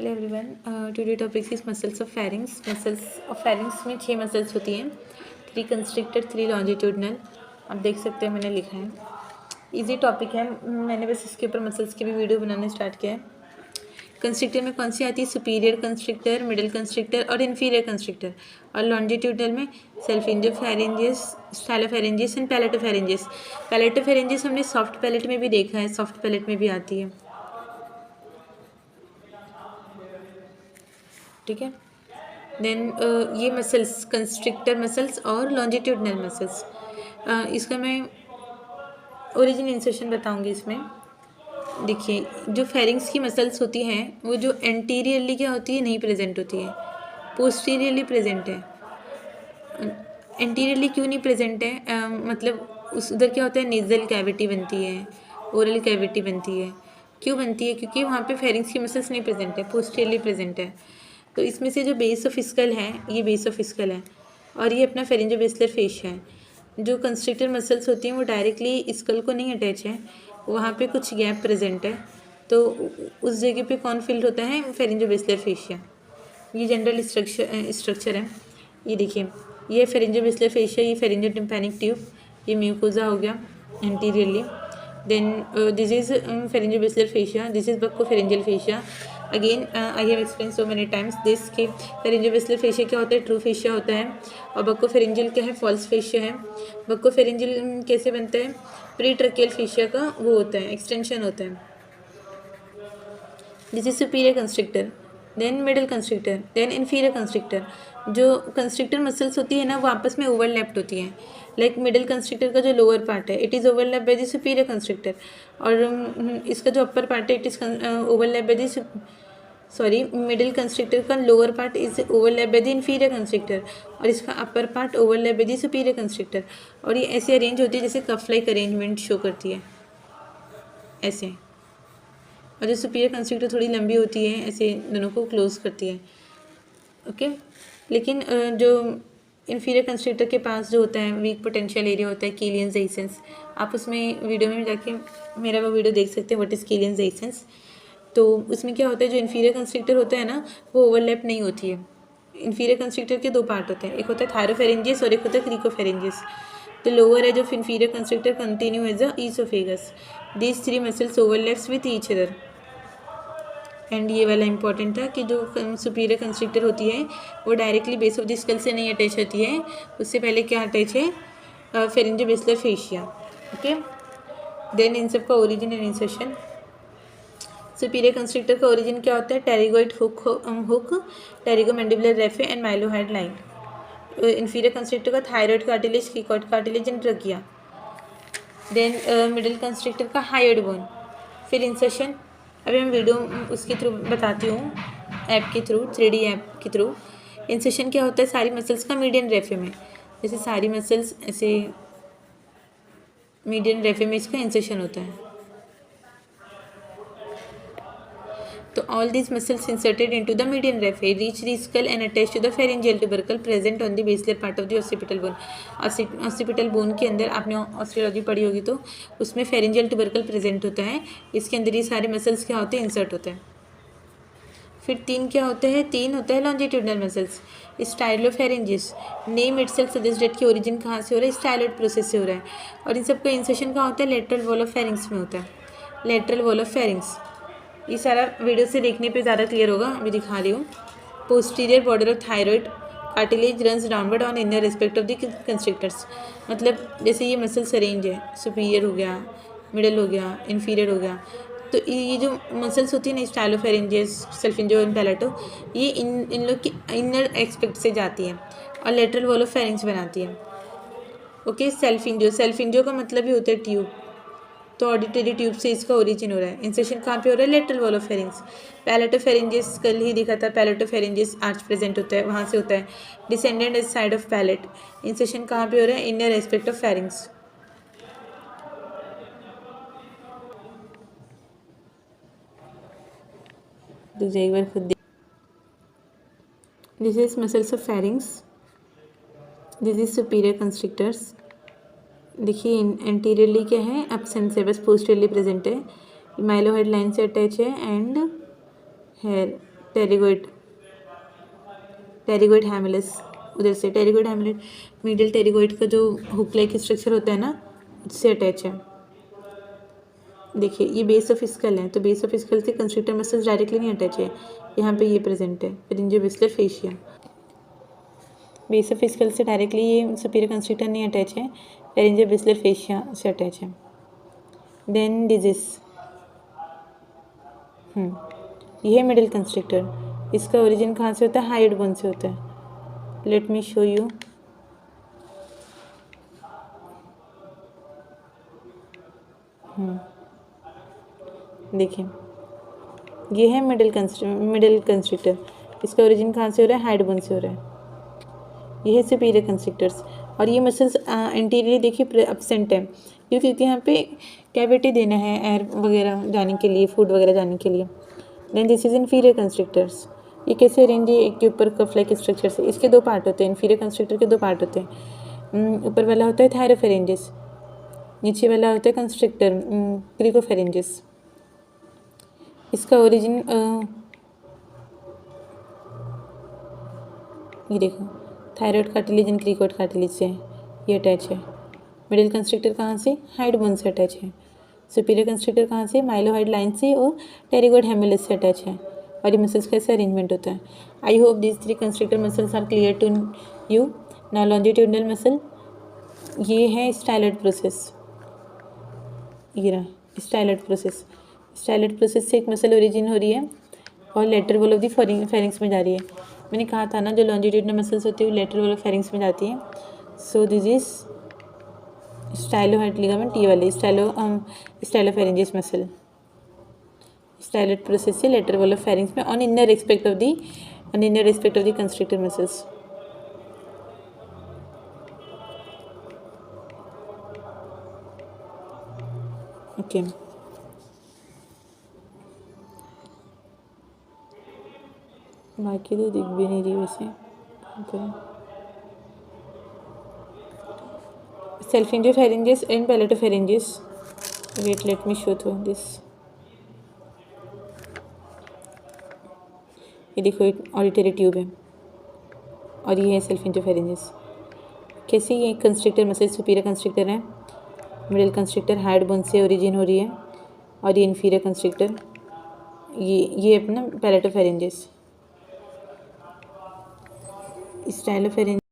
Hello everyone, today topic is muscles of pharynx. Muscles of pharynx में 6 muscles होती हैं, 3 constrictor 3 longitudinal. आप देख सकते हैं मैंने लिखा है, इजी टॉपिक है। मैंने बस इसके ऊपर मसल्स की भी वीडियो बनाना स्टार्ट किया है। कंस्ट्रिक्टर में कौन सी आती है? सुपीरियर कंस्ट्रिक्टर, मिडिल कंस्ट्रिक्टर और इन्फीरियर कंस्ट्रिक्टर। और लॉन्जिट्यूडनल में सेल्फिंजियोफैरिंजियस, स्टाइलोफैरिंजियस एंड पैलेटोफैरिंजियस। पैलेटोफैरिंजियस हमने सॉफ्ट पैलेट में भी देखा है, सॉफ्ट पैलेट में भी आती है, ठीक है। देन ये मसल्स कंस्ट्रिक्टर मसल्स और लॉन्जिट्यूडनल मसल्स, इसका मैं ओरिजिन इंसर्शन बताऊंगी। इसमें देखिए, जो फेरिंग्स की मसल्स होती हैं वो जो एंटीरियरली क्या होती है, नहीं प्रेजेंट होती है, पोस्टीरियरली प्रेजेंट है। एंटीरियरली क्यों नहीं प्रेजेंट है? मतलब उस उधर क्या होता है, नेजल कैविटी बनती है, ओरल कैविटी बनती है। क्यों बनती है? क्योंकि वहाँ पे फेरिंग्स की मसल्स नहीं प्रेजेंट है, पोस्टीरियरली प्रेजेंट है। तो इसमें से जो बेस ऑफ स्कल है, ये बेस ऑफ स्कल है और ये अपना फेरिंजोबेसलर फेशिया है। जो कंस्ट्रिक्टर मसल्स होती हैं वो डायरेक्टली स्कल को नहीं अटैच है, वहाँ पे कुछ गैप प्रेजेंट है, तो उस जगह पे कौन फिल्ड होता है? Pharyngobasilar fascia. ये जनरल स्ट्रक्चर है। ये देखिए, ये फेरिंजोबेसलर फेशिया, ये फेरिंजोटिम्पैनिक ट्यूब, ये म्यूकोजा हो गया anteriorly. Then this is pharyngobasilar fascia, this is buccopharyngeal fascia. Again I have explain so many times this कि फेरिंजोबेसलर फेशिया क्या होता है? ट्रू फेशिया होता है। और बक्कोफेरिंजियल क्या है? फॉल्स फेशिया है। बक्कोफेरिंजियल कैसे बनता है? प्री ट्रकियल फेशिया का वो होता है, एक्सटेंशन होता है। This is superior constrictor, then middle constrictor, then inferior constrictor. जो कंस्ट्रिक्टर मसल्स होती है ना वो आपस में ओवरलैप्ड होती हैं। लाइक मिडिल कंस्ट्रिक्टर का जो लोअर पार्ट है it is overlap by the superior constrictor, और इसका जो अपर पार्ट है it is overlap by the middle constrictor का lower part is overlap by the inferior constrictor, और इसका upper part overlap by the superior constrictor. और ये ऐसे अरेंज होती है जैसे कफ लाइक अरेंजमेंट शो करती है, ऐसे। और जो सुपीरियर कंस्ट्रिक्टर थोड़ी लंबी होती है, ऐसे दोनों को क्लोज करती है, ओके। लेकिन जो इन्फीरियर कंस्ट्रिक्टर के पास जो होता है वीक पोटेंशियल एरिया होता है, कीलियन ज़ाइसेंस। आप उसमें वीडियो में जाके मेरा वो वीडियो देख सकते हैं, व्हाट इज़ कीलियन ज़ाइसेंस। तो उसमें क्या होता है, जो इन्फीरियर कंस्ट्रिक्टर होता है ना वो ओवरलैप नहीं होती है। इन्फीरियर कंस्ट्रिक्टर के 2 पार्ट होते हैं, एक होता है थायरोफेरेंजियस और एक होता है cricopharyngeus. The lower edge of inferior constrictor continue as a oesophagus. These 3 muscles overlaps with each other. And ये वाला इंपॉर्टेंट था कि जो सुपीरियर कंस्ट्रिक्टर होती है वो directly base of the skull से नहीं अटैच होती है, उससे पहले क्या अटैच है? Pharyngobasilar fascia, okay. देन इन सब का origin and insertion. Superior constrictor का ओरिजिन क्या होता है? Pterygoid hook, pterygomandibular raphe and mylohyoid line. Inferior constrictor का thyroid cartilage, cricoid cartilage and trachea. Then middle constrictor का हायोइड बोन। फिर इंसर्शन, अभी मैं वीडियो उसके थ्रू बताती हूँ, ऐप के थ्रू, 3D ऐप के थ्रू। इंसर्शन क्या होता है? सारी मसल्स का मीडियन रेफे में, जैसे सारी मसल्स ऐसे मीडियन रेफे में इसका इंसर्शन होता है। तो all these muscles inserted into the median raphe reach the skull and attach to the pharyngeal tubercle present on the basilar part of the occipital bone। occipital bone के अंदर आपने osteology पढ़ी होगी तो उसमें pharyngeal tubercle प्रेजेंट होता है, इसके अंदर ये सारे मसल्स क्या होते हैं? इंसर्ट होते हैं। फिर 3 क्या होते हैं? 3 होता है longitudinal muscles. Stylopharyngeus, name itself suggest that की ओरिजिन कहाँ से हो रहा है? स्टाइलोइड प्रोसेस से हो रहा है। और इन सबका इंसर्शन कहाँ होता है? लेटरल वॉल ऑफ फेरिंग्स में होता है, लेटरल वॉल ऑफ फेरिंग्स। ये सारा वीडियो से देखने पे ज़्यादा क्लियर होगा, अभी दिखा रही हूँ। Posterior border of thyroid cartilage runs downward on inner respect of the constrictors. मतलब जैसे ये मसल्स अरेंज है, सुपीरियर हो गया, मिडल हो गया, इन्फीरियर हो गया, तो ये जो मसल्स होती है ना, स्टाइलोफेरेंजियस, सेल्फिंजियो एंड पैलेटो, ये इन लोग की इनर एस्पेक्ट से जाती है और लेटरल वॉल ऑफ फेरिंग्स बनाती है, ओके। सेल्फिंजियो का मतलब ही होता है ट्यूब, तो ऑडिटरी ट्यूब से इसका ओरिजिन हो रहा है। इंसर्शन कहाँ पे हो रहा है? Lateral wall of pharynx. Palatopharyngeus कल ही दिखा था, पैलेटोफेरिंजियस आर्च प्रेजेंट होता है, वहाँ से होता है। Descendant is side of palate. Insertion कहाँ पे हो रहा है? Inner aspect of pharynx. दूसरे एक बार खुद देख। This is muscles of pharynx, this is superior constrictors. देखिए एंटीरियरली क्या है? एब्सेंस पोस्टीरियरली प्रेजेंट है, माइलोहाइड लाइन से अटैच है एंड हेयर टेरिगोइड हैमिलस, उधर से टेरिगोइड हैमिलस मीडियल टेरिगोइड का जो हुक लाइक स्ट्रक्चर होता है ना, उससे अटैच है। देखिए ये बेस ऑफ स्कल है, तो बेस ऑफ स्कल से कंस्ट्रिक्टर मसल्स डायरेक्टली नहीं अटैच है, यहाँ पे ये प्रेजेंट है फेरिंजियोबैसिलर फेशिया। बेस ऑफ स्कल से डायरेक्टली ये सुपीरियर कंस्ट्रिक्टर नहीं अटैच है, फेरिंजियोबैसिलर फेशिया से अटैच है। देन डिजीज, ये है मिडिल कंस्ट्रिक्टर। इसका ओरिजिन कहाँ से होता है? हाइड बोन से होता है। Late me show you. देखिए ये है मिडिल कंस्ट्रिक्टर। इसका ओरिजिन कहाँ से हो रहा है? हाइड बोन से हो रहा है। ये है सुपीरियर कंस्ट्रिक्टर्स। और ये मसल्स एंटीरियरली देखिए एब्सेंट है, क्योंकि यहाँ पे कैविटी देना है एयर वगैरह जाने के लिए, फूड वगैरह जाने के लिए। Then this is inferior constrictors. ये कैसे अरेंज है? एक के ऊपर कफ लाइक स्ट्रक्चर से। इसके दो पार्ट होते हैं, इन्फीरियर कंस्ट्रिक्टर के दो पार्ट होते हैं। ऊपर वाला होता है थायरोफेरेंजिस, नीचे वाला होता है कंस्ट्रिक्टर क्रिकोफेरेंजिस। इसका ओरिजिन ये देखो, thyroid cartilage and cricoid cartilage से ये अटैच है। मिडिल कंस्ट्रिक्टर कहाँ से? हाइड बोन से अटैच है। सुपीरियर कंस्ट्रिक्टर कहाँ से? माइलोहाइड लाइन से और टेरिगोइड हैमिलस से अटैच है। और ये मसल्स का ऐसे अरेंजमेंट होता है। I hope this 3 constrictor muscles are clear to you. Now longitudinal muscle, ये है स्टाइलॉइड प्रोसेस। ये रहा स्टाइलॉइड प्रोसेस। स्टाइलॉइड प्रोसेस से एक मसल ओरिजिन हो रही है और lateral wall of the pharynx में जा रही है। मैंने कहा था ना जो लॉन्जिट्यूडनल मसल्स होती है वो लेटरल वॉल ऑफ फेरिंक्स में जाती है। So this is stylohyoid ligament, ये वाले स्टाइलोफेरेंजिस मसल। स्टाइलॉइड प्रोसेस से लेटरल वॉल ऑफ फेरिंक्स में on inner aspect of the constrictor muscles. Okay बाकी तो दिख भी नहीं रही वैसे। Salpingopharyngeus and palatopharyngeus. Wait let me show through this. ये देखो एक ऑडिटरी ट्यूब है और ये है सेल्फिंजियोफेरेंजिस। कैसे? ये कंस्ट्रिक्टर मसल सुपीरियर कंस्ट्रिक्टर है, मिडिल कंस्ट्रिक्टर हाइड बोन से ओरिजिन हो रही है, और ये इन्फीरियर कंस्ट्रिक्टर ये अपना पैलेटोफेरेंजिस। स्टाइलोफेरेंजिस